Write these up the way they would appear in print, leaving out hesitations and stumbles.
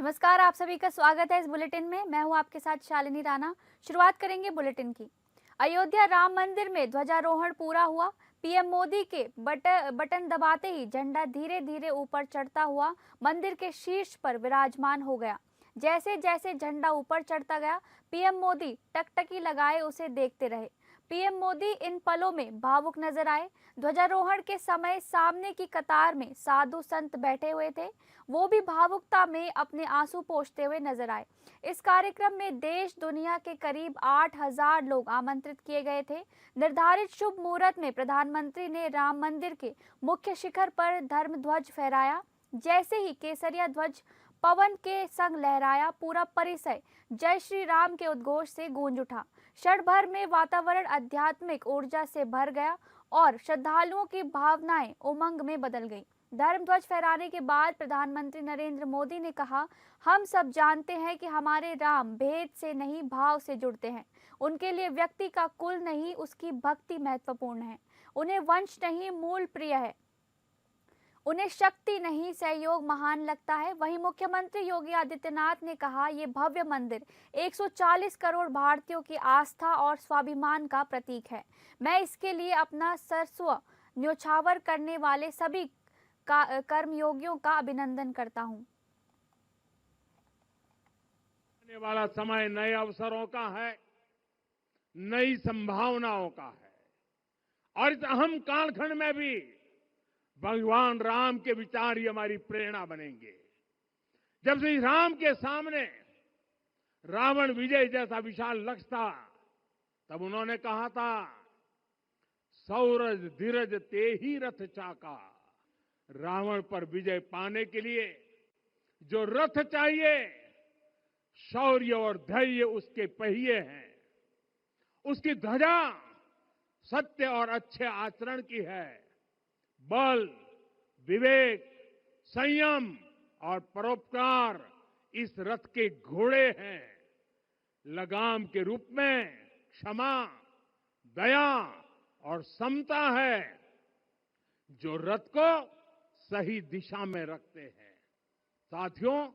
नमस्कार, आप सभी का स्वागत है इस बुलेटिन में। मैं हूं आपके साथ शालिनी राणा। शुरुआत करेंगे बुलेटिन की। अयोध्या राम मंदिर में ध्वजारोहण पूरा हुआ। पीएम मोदी के बटन दबाते ही झंडा धीरे धीरे ऊपर चढ़ता हुआ मंदिर के शीर्ष पर विराजमान हो गया। जैसे जैसे झंडा ऊपर चढ़ता गया, पीएम मोदी टकटकी लगाए उसे देखते रहे। पीएम मोदी इन पलों में भावुक नजर आए। ध्वजारोहण के समय सामने की कतार में साधु संत बैठे हुए थे, वो भी भावुकता में अपने आंसू पोंछते हुए नजर आए। इस कार्यक्रम में देश दुनिया के करीब 8,000 लोग आमंत्रित किए गए थे। निर्धारित शुभ मुहूर्त में प्रधानमंत्री ने राम मंदिर के मुख्य शिखर पर धर्म ध्वज फहराया। जैसे ही केसरिया ध्वज पवन के संग लहराया, पूरा परिसर जय श्री राम के उद्घोष से गूंज उठा। क्षण भर में वातावरण आध्यात्मिक ऊर्जा से भर गया और श्रद्धालुओं की भावनाएं उमंग में बदल गई। धर्म ध्वज फहराने के बाद प्रधानमंत्री नरेंद्र मोदी ने कहा, हम सब जानते हैं कि हमारे राम भेद से नहीं भाव से जुड़ते हैं। उनके लिए व्यक्ति का कुल नहीं, उसकी भक्ति महत्वपूर्ण है। उन्हें वंश नहीं, मूल प्रिय है। उन्हें शक्ति नहीं, सहयोग महान लगता है। वहीं मुख्यमंत्री योगी आदित्यनाथ ने कहा, ये भव्य मंदिर 140 करोड़ भारतीयों की आस्था और स्वाभिमान का प्रतीक है। मैं इसके लिए अपना सर्वस्व न्योछावर करने वाले सभी कर्मयोगियों का अभिनंदन करता हूं। आने वाला समय नए अवसरों का है, नई संभावनाओं का है और इस अहम कालखंड में भी भगवान राम के विचार ही हमारी प्रेरणा बनेंगे। जब श्री राम के सामने रावण विजय जैसा विशाल लक्ष्य था, तब उन्होंने कहा था, सौरज धीरज ते ही रथ चाका। रावण पर विजय पाने के लिए जो रथ चाहिए, शौर्य और धैर्य उसके पहिए हैं। उसकी ध्वजा सत्य और अच्छे आचरण की है। बल, विवेक, संयम और परोपकार इस रथ के घोड़े हैं। लगाम के रूप में क्षमा, दया और समता है, जो रथ को सही दिशा में रखते हैं। साथियों,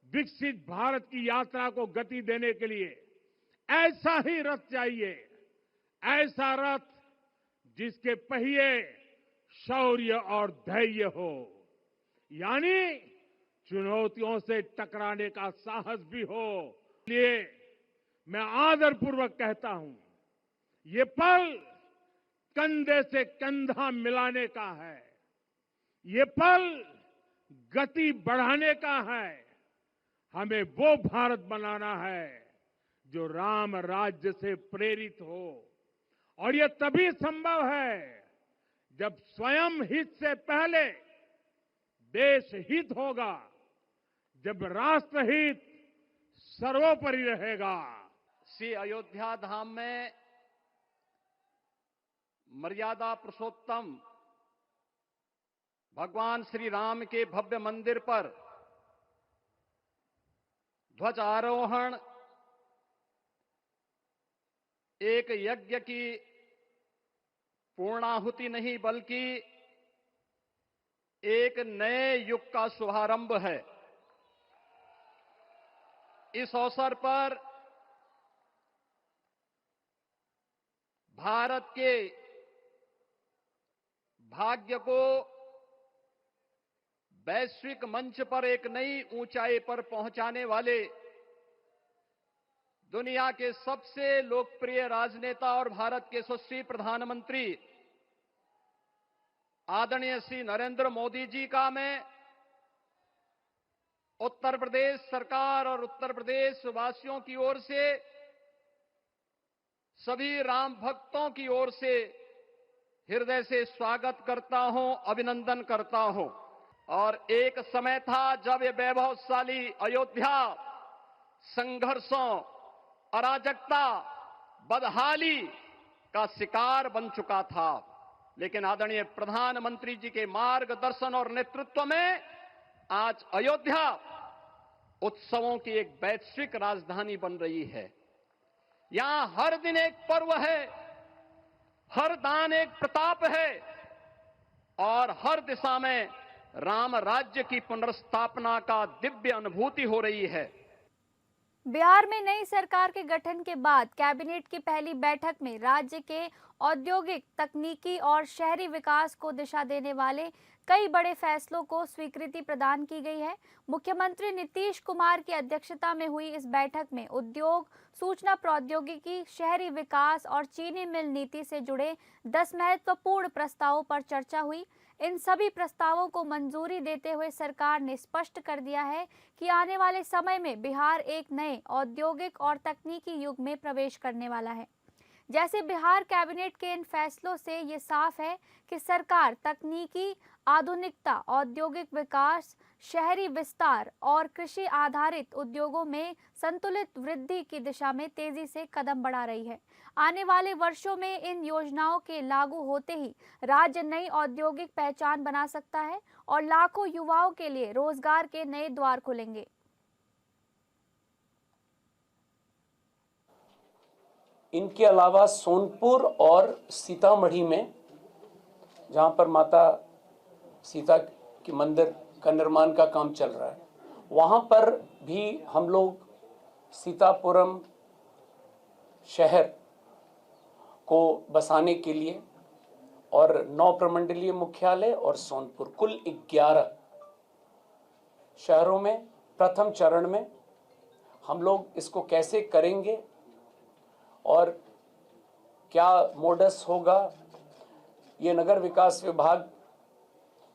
विकसित भारत की यात्रा को गति देने के लिए ऐसा ही रथ चाहिए। ऐसा रथ जिसके पहिए शौर्य और धैर्य हो, यानी चुनौतियों से टकराने का साहस भी हो। इसलिए मैं आदरपूर्वक कहता हूं, ये पल कंधे से कंधा मिलाने का है। ये पल गति बढ़ाने का है। हमें वो भारत बनाना है जो राम राज्य से प्रेरित हो, और ये तभी संभव है जब स्वयं हित से पहले देश हित होगा, जब राष्ट्र हित सर्वोपरि रहेगा। श्री अयोध्या धाम में मर्यादा पुरुषोत्तम भगवान श्री राम के भव्य मंदिर पर ध्वजारोहण एक यज्ञ की पूर्णाहुति नहीं, बल्कि एक नए युग का शुभारंभ है। इस अवसर पर भारत के भाग्य को वैश्विक मंच पर एक नई ऊंचाई पर पहुंचाने वाले दुनिया के सबसे लोकप्रिय राजनेता और भारत के यशस्वी प्रधानमंत्री आदरणीय श्री नरेंद्र मोदी जी का मैं उत्तर प्रदेश सरकार और उत्तर प्रदेश वासियों की ओर से, सभी राम भक्तों की ओर से हृदय से स्वागत करता हूं, अभिनंदन करता हूं। और एक समय था जब ये वैभवशाली अयोध्या संघर्षों, अराजकता, बदहाली का शिकार बन चुका था, लेकिन आदरणीय प्रधानमंत्री जी के मार्गदर्शन और नेतृत्व में आज अयोध्या उत्सवों की एक वैश्विक राजधानी बन रही है। यहां हर दिन एक पर्व है, हर दान एक प्रताप है और हर दिशा में राम राज्य की पुनर्स्थापना का दिव्य अनुभूति हो रही है। बिहार में नई सरकार के गठन के बाद कैबिनेट की पहली बैठक में राज्य के औद्योगिक, तकनीकी और शहरी विकास को दिशा देने वाले कई बड़े फैसलों को स्वीकृति प्रदान की गई है। मुख्यमंत्री नीतीश कुमार की अध्यक्षता में हुई इस बैठक में उद्योग, सूचना प्रौद्योगिकी, शहरी विकास और चीनी मिल नीति से जुड़े 10 महत्वपूर्ण प्रस्तावों पर चर्चा हुई। इन सभी प्रस्तावों को मंजूरी देते हुए सरकार ने स्पष्ट कर दिया है कि आने वाले समय में बिहार एक नए औद्योगिक और तकनीकी युग में प्रवेश करने वाला है। जैसे बिहार कैबिनेट के इन फैसलों से ये साफ है कि सरकार तकनीकी आधुनिकता, औद्योगिक विकास, शहरी विस्तार और कृषि आधारित उद्योगों में संतुलित वृद्धि की दिशा में तेजी से कदम बढ़ा रही है। आने वाले वर्षों में इन योजनाओं के लागू होते ही राज्य नई औद्योगिक पहचान बना सकता है और लाखों युवाओं के लिए रोजगार के नए द्वार खुलेंगे। इनके अलावा सोनपुर और सीतामढ़ी में, जहाँ पर माता सीता के मंदिर का निर्माण का काम चल रहा है, वहाँ पर भी हम लोग सीतापुरम शहर को बसाने के लिए और 9 प्रमंडलीय मुख्यालय और सोनपुर, कुल 11 शहरों में प्रथम चरण में हम लोग इसको कैसे करेंगे और क्या मोडस होगा, ये नगर विकास विभाग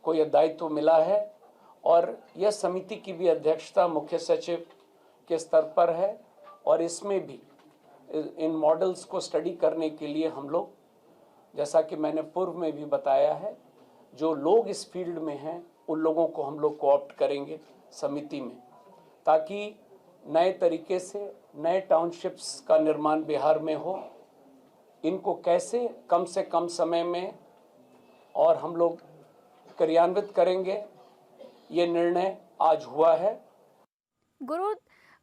को यह दायित्व मिला है और यह समिति की भी अध्यक्षता मुख्य सचिव के स्तर पर है। और इसमें भी इन मॉडल्स को स्टडी करने के लिए हम लोग, जैसा कि मैंने पूर्व में भी बताया है, जो लोग इस फील्ड में हैं उन लोगों को हम लोग कोऑप्ट करेंगे समिति में, ताकि नए तरीके से नए टाउनशिप्स का निर्माण बिहार में हो। इनको कैसे कम से कम समय में और हम लोग क्रियान्वित करेंगे, ये निर्णय आज हुआ है।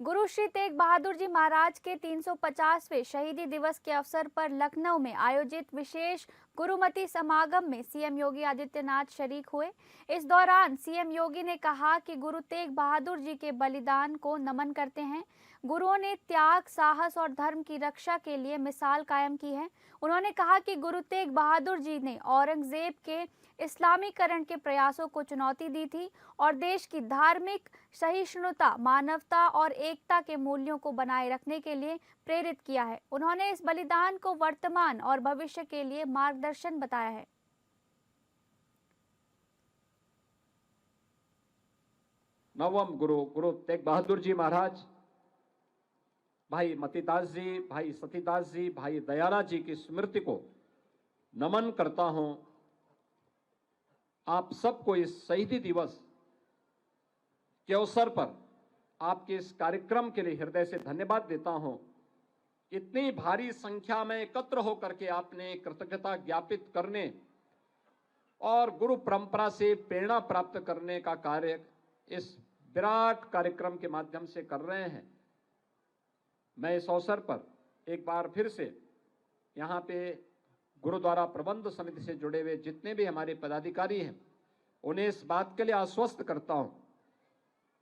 गुरु श्री तेग बहादुर जी महाराज के 350वें शहीदी दिवस के अवसर पर लखनऊ में आयोजित विशेष गुरुमति समागम में सीएम योगी आदित्यनाथ शरीक हुए। इस दौरान सीएम योगी ने कहा कि गुरु तेग बहादुर जी के बलिदान को नमन करते हैं। गुरुओं ने त्याग, साहस और धर्म की रक्षा के लिए मिसाल कायम की है। उन्होंने कहा कि गुरु तेग बहादुर जी ने औरंगजेब के इस्लामीकरण के प्रयासों को चुनौती दी थी और देश की धार्मिक सहिष्णुता, मानवता और एकता के मूल्यों को बनाए रखने के लिए प्रेरित किया है। उन्होंने इस बलिदान को वर्तमान और भविष्य के लिए मार्गदर्शन बताया है। नवम गुरु तेग बहादुर जी महाराज, भाई मतीदास जी, भाई सतीदास जी, भाई दयाला जी की स्मृति को नमन करता हूं। आप सबको इस शहीदी दिवस के अवसर पर आपके इस कार्यक्रम के लिए हृदय से धन्यवाद देता हूं। इतनी भारी संख्या में एकत्र होकर के आपने कृतज्ञता ज्ञापित करने और गुरु परंपरा से प्रेरणा प्राप्त करने का कार्य इस विराट कार्यक्रम के माध्यम से कर रहे हैं। मैं इस अवसर पर एक बार फिर से यहाँ पे गुरुद्वारा प्रबंध समिति से जुड़े हुए जितने भी हमारे पदाधिकारी हैं, उन्हें इस बात के लिए आश्वस्त करता हूं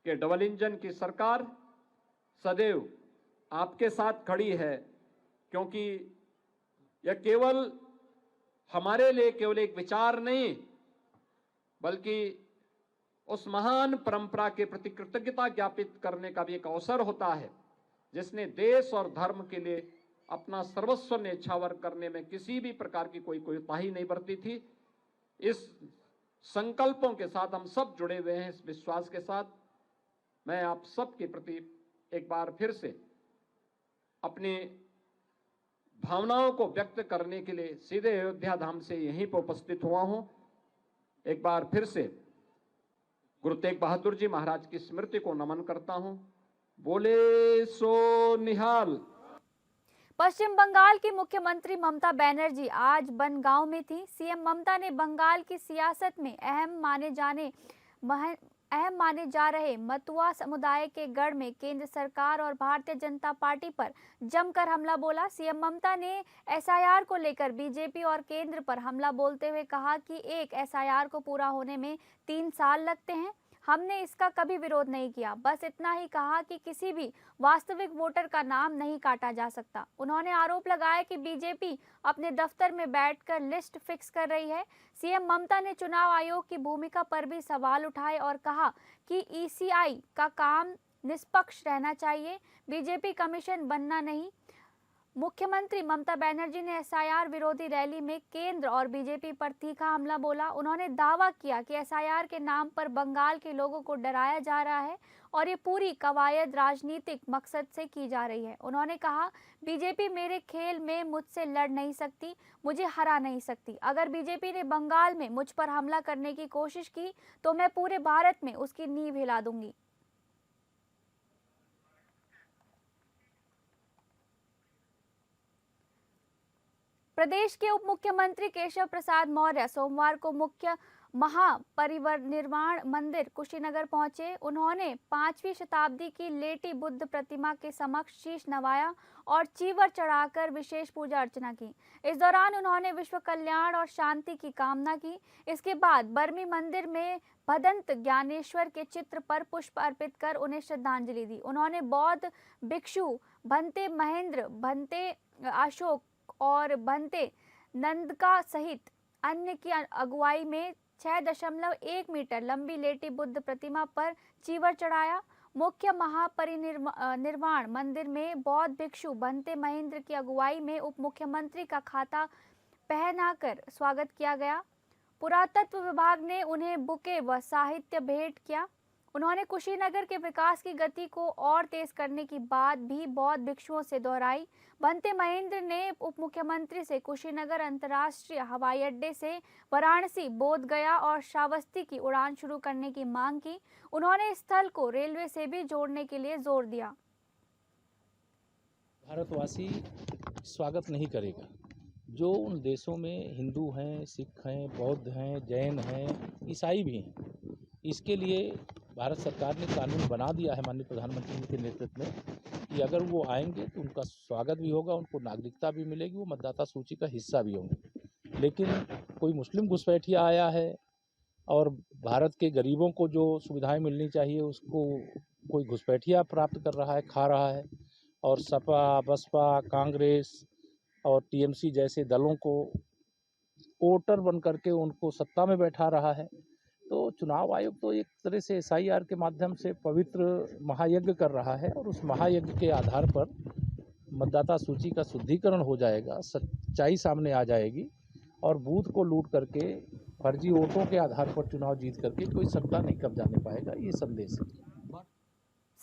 कि डबल इंजन की सरकार सदैव आपके साथ खड़ी है, क्योंकि यह केवल हमारे लिए केवल एक विचार नहीं, बल्कि उस महान परंपरा के प्रति कृतज्ञता ज्ञापित करने का भी एक अवसर होता है, जिसने देश और धर्म के लिए अपना सर्वस्व न्यौछावर करने में किसी भी प्रकार की कोई कोताही नहीं बरती थी। इस संकल्पों के साथ हम सब जुड़े हुए हैं। इस विश्वास के साथ मैं आप सब के प्रति एक बार फिर से अपनी भावनाओं को व्यक्त करने के लिए सीधे अयोध्या धाम से यहीं पर उपस्थित हुआ हूं। एक बार फिर से गुरु तेग बहादुर जी महाराज की स्मृति को नमन करता हूं। बोले सो निहाल। पश्चिम बंगाल की मुख्यमंत्री ममता बनर्जी आज बनगांव में थी। सीएम ममता ने बंगाल की सियासत में अहम अहम माने जा रहे मतुआ समुदाय के गढ़ में केंद्र सरकार और भारतीय जनता पार्टी पर जमकर हमला बोला। सीएम ममता ने एसआईआर को लेकर बीजेपी और केंद्र पर हमला बोलते हुए कहा कि एक एसआईआर को पूरा होने में 3 साल लगते हैं। हमने इसका कभी विरोध नहीं किया, बस इतना ही कहा कि किसी भी वास्तविक वोटर का नाम नहीं काटा जा सकता। उन्होंने आरोप लगाया कि बीजेपी अपने दफ्तर में बैठकर लिस्ट फिक्स कर रही है। सीएम ममता ने चुनाव आयोग की भूमिका पर भी सवाल उठाए और कहा कि ईसीआई का काम निष्पक्ष रहना चाहिए, बीजेपी कमीशन बनना नहीं। मुख्यमंत्री ममता बनर्जी ने एसआईआर विरोधी रैली में केंद्र और बीजेपी पर तीखा हमला बोला। उन्होंने दावा किया कि एसआईआर के नाम पर बंगाल के लोगों को डराया जा रहा है और ये पूरी कवायद राजनीतिक मकसद से की जा रही है। उन्होंने कहा, बीजेपी मेरे खेल में मुझसे लड़ नहीं सकती, मुझे हरा नहीं सकती। अगर बीजेपी ने बंगाल में मुझ पर हमला करने की कोशिश की तो मैं पूरे भारत में उसकी नींव हिला दूंगी। प्रदेश के उप मुख्यमंत्री केशव प्रसाद मौर्य सोमवार को मुख्य महापरिनिर्वाण मंदिर कुशीनगर पहुंचे। उन्होंने 5वीं शताब्दी की लेटी बुद्ध प्रतिमा के समक्ष शीश नवाया और चीवर चढ़ाकर विशेष पूजा अर्चना की। इस दौरान उन्होंने विश्व कल्याण और शांति की कामना की। इसके बाद बरमी मंदिर में भदंत ज्ञानेश्वर के चित्र पर पुष्प अर्पित कर उन्हें श्रद्धांजलि दी। उन्होंने बौद्ध भिक्षु भंते महेंद्र, भंते अशोक और भंते नंदका सहित अन्य की अगुवाई में 6.1 मीटर लंबी लेटी बुद्ध प्रतिमा पर चीवर चढ़ाया। मुख्य महापरिनिर्वाण मंदिर में बौद्ध भिक्षु भंते महेंद्र की अगुवाई में उप मुख्यमंत्री का खाता पहनाकर स्वागत किया गया। पुरातत्व विभाग ने उन्हें बुके व साहित्य भेंट किया। उन्होंने कुशीनगर के विकास की गति को और तेज करने की बात भी बौद्ध भिक्षुओं से दोहराई। भंते महेंद्र ने उप मुख्यमंत्री से कुशीनगर अंतर्राष्ट्रीय हवाई अड्डे से वाराणसी, बोध गया और श्रावस्ती की उड़ान शुरू करने की मांग की। उन्होंने इस स्थल को रेलवे से भी जोड़ने के लिए जोर दिया। भारतवासी स्वागत नहीं करेगा जो उन देशों में हिंदू हैं, सिख हैं, बौद्ध हैं, जैन हैं, ईसाई भी हैं। इसके लिए भारत सरकार ने कानून बना दिया है माननीय प्रधानमंत्री के नेतृत्व में कि अगर वो आएंगे तो उनका स्वागत भी होगा, उनको नागरिकता भी मिलेगी, वो मतदाता सूची का हिस्सा भी होंगे। लेकिन कोई मुस्लिम घुसपैठिया आया है और भारत के गरीबों को जो सुविधाएं मिलनी चाहिए उसको कोई घुसपैठिया प्राप्त कर रहा है, खा रहा है, और सपा, बसपा, कांग्रेस और टीएमसी जैसे दलों को वोटर बन करके उनको सत्ता में बैठा रहा है। तो चुनाव आयोग तो एक तरह से एसआईआर के माध्यम से पवित्र महायज्ञ कर रहा है और उस महायज्ञ के आधार पर मतदाता सूची का शुद्धिकरण हो जाएगा, सच्चाई सामने आ जाएगी और बूथ को लूट करके फर्जी वोटों के आधार पर चुनाव जीत करके कोई सत्ता नहीं कब्जाने पाएगा, ये संदेश है।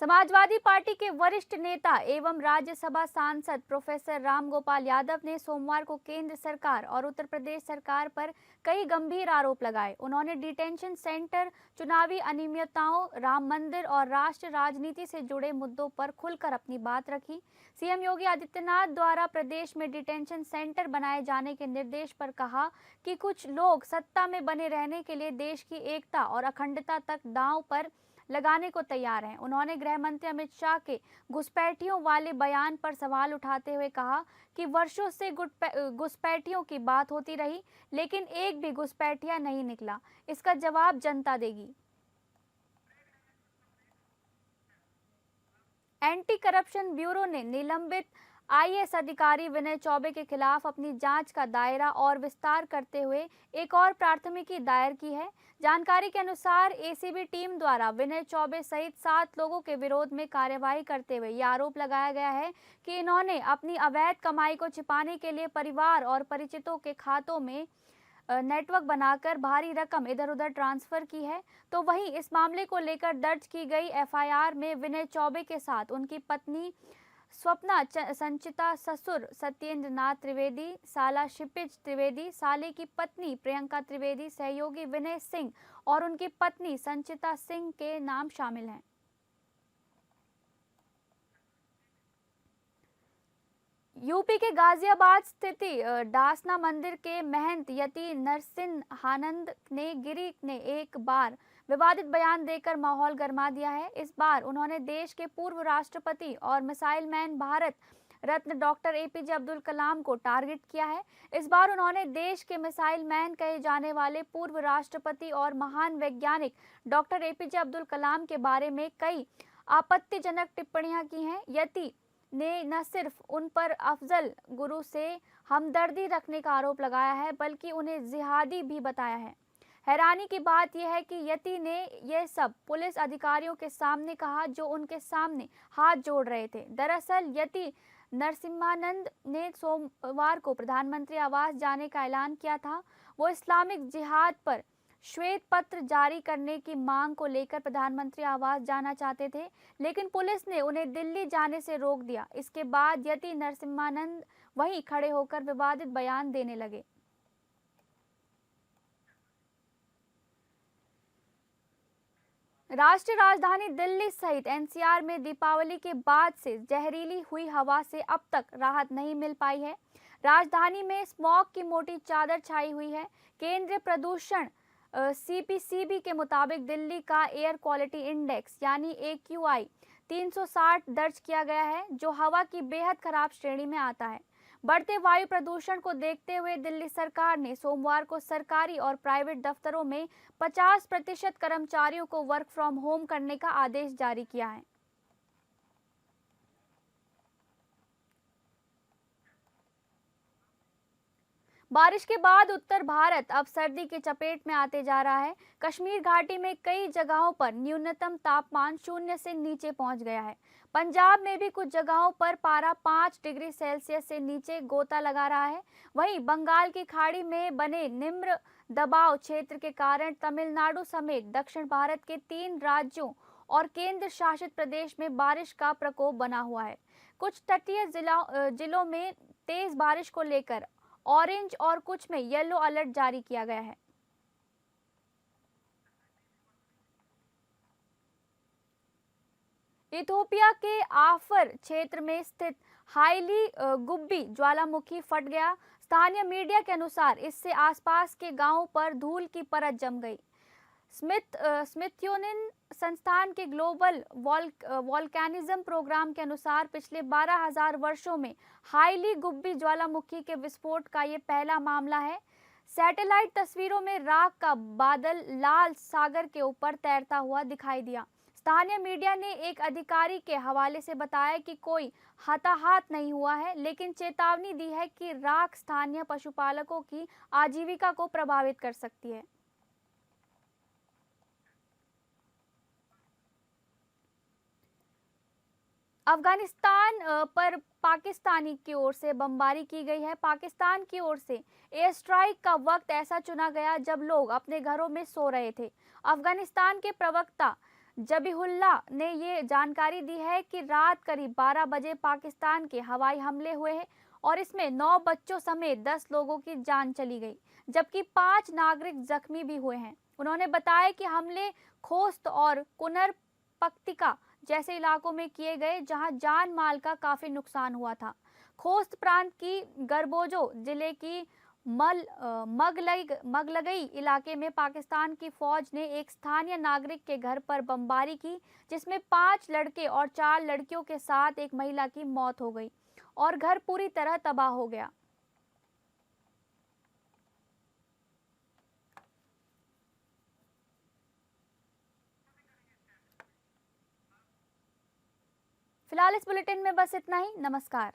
समाजवादी पार्टी के वरिष्ठ नेता एवं राज्यसभा सांसद प्रोफेसर रामगोपाल यादव ने सोमवार को केंद्र सरकार और उत्तर प्रदेश सरकार पर कई गंभीर आरोप लगाए। उन्होंने डिटेंशन सेंटर, चुनावी अनियमितताओं, राम मंदिर और राष्ट्र राजनीति से जुड़े मुद्दों पर खुलकर अपनी बात रखी। सीएम योगी आदित्यनाथ द्वारा प्रदेश में डिटेंशन सेंटर बनाए जाने के निर्देश पर कहा कि कुछ लोग सत्ता में बने रहने के लिए देश की एकता और अखंडता तक दांव पर लगाने को तैयार हैं। उन्होंने गृह मंत्री अमित शाह के घुसपैठियों वाले बयान पर सवाल उठाते हुए कहा कि वर्षों से घुसपैठियों की बात होती रही, लेकिन एक भी घुसपैठिया नहीं निकला। इसका जवाब जनता देगी। एंटी करप्शन ब्यूरो ने निलंबित आईएएस अधिकारी विनय चौबे के खिलाफ अपनी जांच का दायरा और विस्तार करते हुए एक और प्राथमिकी दायर की है। जानकारी के अनुसार एसीबी टीम द्वारा विनय चौबे सहित 7 लोगों के विरोध में कार्यवाही करते हुए यह आरोप लगाया गया है कि इन्होंने अपनी अवैध कमाई को छिपाने के लिए परिवार और परिचितों के खातों में नेटवर्क बनाकर भारी रकम इधर उधर ट्रांसफर की है। तो वहीं इस मामले को लेकर दर्ज की गई एफआईआर में विनय चौबे के साथ उनकी पत्नी स्वप्ना संचिता, ससुर सत्येंद्र नाथ त्रिवेदी, साला क्षितिज त्रिवेदी, साले की पत्नी प्रियंका त्रिवेदी, सहयोगी विनय सिंह और उनकी पत्नी संचिता सिंह के नाम शामिल हैं। यूपी के गाजियाबाद स्थित डासना मंदिर के महंत यति नरसिंहानंद ने गिरी ने एक बार विवादित बयान देकर माहौल गरमा दिया है। इस बार उन्होंने देश के पूर्व राष्ट्रपति और missile man Bharat Ratna doctor APJ Abdul Kalam को टारगेट किया है। इस बार उन्होंने देश के मिसाइल मैन कहे जाने वाले पूर्व राष्ट्रपति और महान वैज्ञानिक डॉक्टर एपीजे अब्दुल कलाम के बारे में कई आपत्तिजनक टिप्पणियां की हैं। यति ने न सिर्फ उन पर अफजल गुरु से हमदर्दी रखने का आरोप लगाया है, बल्कि उन्हें जिहादी भी बताया है। हैरानी की बात यह है कि यति ने यह सब पुलिस अधिकारियों के सामने कहा, जो उनके सामने हाथ जोड़ रहे थे। दरअसल यति नरसिम्हानंद ने सोमवार को प्रधानमंत्री आवास जाने का ऐलान किया था। वो इस्लामिक जिहाद पर श्वेत पत्र जारी करने की मांग को लेकर प्रधानमंत्री आवास जाना चाहते थे, लेकिन पुलिस ने उन्हें दिल्ली जाने से रोक दिया। इसके बाद यति नरसिम्हानंद वहीं खड़े होकर विवादित बयान देने लगे। राष्ट्रीय राजधानी दिल्ली सहित एनसीआर में दीपावली के बाद से जहरीली हुई हवा से अब तक राहत नहीं मिल पाई है। राजधानी में स्मॉग की मोटी चादर छाई हुई है। केंद्रीय प्रदूषण सीपीसीबी के मुताबिक दिल्ली का एयर क्वालिटी इंडेक्स यानी AQI 360 दर्ज किया गया है, जो हवा की बेहद खराब श्रेणी में आता है। बढ़ते वायु प्रदूषण को देखते हुए दिल्ली सरकार ने सोमवार को सरकारी और प्राइवेट दफ्तरों में 50% कर्मचारियों को वर्क फ्रॉम होम करने का आदेश जारी किया है। बारिश के बाद उत्तर भारत अब सर्दी के चपेट में आते जा रहा है। कश्मीर घाटी में कई जगहों पर न्यूनतम तापमान 0 से नीचे पहुंच गया है। पंजाब में भी कुछ जगहों पर पारा 5 डिग्री सेल्सियस से नीचे गोता लगा रहा है। वहीं बंगाल की खाड़ी में बने निम्न दबाव क्षेत्र के कारण तमिलनाडु समेत दक्षिण भारत के 3 राज्यों और केंद्र शासित प्रदेश में बारिश का प्रकोप बना हुआ है। कुछ तटीय जिलों में तेज बारिश को लेकर ऑरेंज और कुछ में येलो अलर्ट जारी किया गया है। इथियोपिया के आफर क्षेत्र में स्थित हाईली गुब्बी ज्वालामुखी फट गया। स्थानीय मीडिया के अनुसार इससे आसपास के गांवों पर धूल की परत जम गई। स्मिथ्सोनियन संस्थान के ग्लोबल वॉल्केनिज्म प्रोग्राम के अनुसार पिछले 12,000 वर्षों में हाईली गुब्बी ज्वालामुखी के विस्फोट का ये पहला मामला है। सैटेलाइट तस्वीरों में राख का बादल लाल सागर के ऊपर तैरता हुआ दिखाई दिया। स्थानीय मीडिया ने एक अधिकारी के हवाले से बताया कि कोई हताहत नहीं हुआ है, लेकिन चेतावनी दी है कि राख स्थानीय पशुपालकों की आजीविका को प्रभावित कर सकती है। अफगानिस्तान पर पाकिस्तानी की ओर से बमबारी की गई है। पाकिस्तान की ओर से एयर स्ट्राइक का वक्त ऐसा चुना गया जब लोग अपने घरों में सो रहे थे। अफगानिस्तान के प्रवक्ता जबीहुल्लाह ने ये जानकारी दी है कि रात करीब 12 बजे पाकिस्तान के हवाई हमले हुए हैं और इसमें 9 बच्चों समेत 10 लोगों की जान चली गई, जबकि 5 नागरिक जख्मी भी हुए हैं। उन्होंने बताया कि हमले खोस्त और कुनर पक्तिका जैसे इलाकों में किए गए, जहां जान माल का काफी नुकसान हुआ था। खोस्त प्रांत की गर्बोजो जिले की मगलगई इलाके में पाकिस्तान की फौज ने एक स्थानीय नागरिक के घर पर बमबारी की, जिसमें 5 लड़के और 4 लड़कियों के साथ एक महिला की मौत हो गई और घर पूरी तरह तबाह हो गया। फिलहाल इस बुलेटिन में बस इतना ही। नमस्कार।